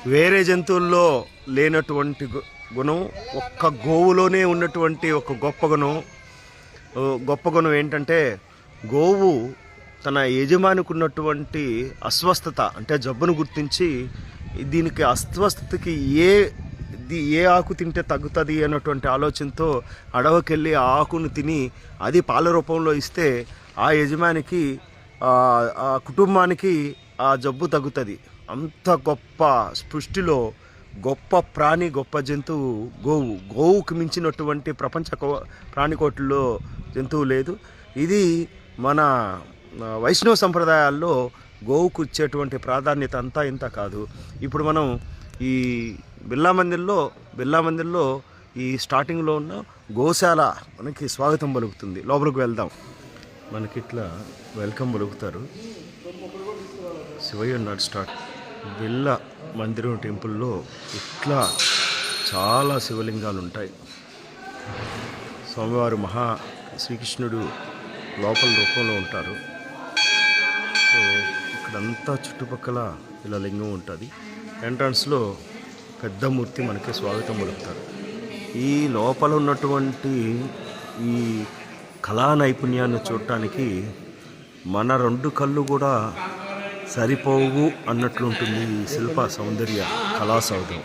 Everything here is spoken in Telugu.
వేరే జంతువుల్లో లేనటువంటి గుణం ఒక్క గోవులోనే ఉన్నటువంటి ఒక గొప్ప గుణం ఏంటంటే, గోవు తన యజమానికి ఉన్నటువంటి అస్వస్థత అంటే జబ్బును గుర్తించి దీనికి అస్వస్థతకి ఏ ఆకు తింటే తగ్గుతుంది అన్నటువంటి ఆలోచనతో అడవికెళ్ళి ఆ ఆకును తిని అది పాల రూపంలో ఇస్తే ఆ యజమానికి ఆ కుటుంబానికి ఆ జబ్బు తగ్గుతుంది. అంత గొప్ప సృష్టిలో గొప్ప ప్రాణి, గొప్ప జంతువు గోవుకు మించినటువంటి ప్రపంచ ప్రాణికోట్లలో జంతువు లేదు. ఇది మన వైష్ణవ సంప్రదాయాల్లో గోవుకు ఇచ్చేటువంటి ప్రాధాన్యత అంతా ఇంత కాదు. ఇప్పుడు మనం ఈ బిర్లా మందిర్లో ఈ స్టార్టింగ్లో ఉన్న గోశాల మనకి స్వాగతం పలుకుతుంది. లోపలికి వెళ్దాం. మనకి ఇట్లా వెల్కమ్ పలుకుతారు. శివయ్య ఉన్నాడు. బిర్లా మందిరం టెంపుల్లో ఇట్లా చాలా శివలింగాలు ఉంటాయి. స్వామివారు శ్రీకృష్ణుడు లోపల రూపంలో ఉంటారు. సో ఇక్కడంతా చుట్టుపక్కల ఇలా లింగం ఉంటుంది. ఎంట్రన్స్లో పెద్ద మూర్తి మనకి స్వాగతం పలుకుతారు. ఈ లోపల ఉన్నటువంటి ఈ కళా నైపుణ్యాన్ని చూడటానికి మన 2 కళ్ళు కూడా సరిపోవు అన్నట్లుంటుంది ఈ శిల్ప సౌందర్య కళా సౌధం.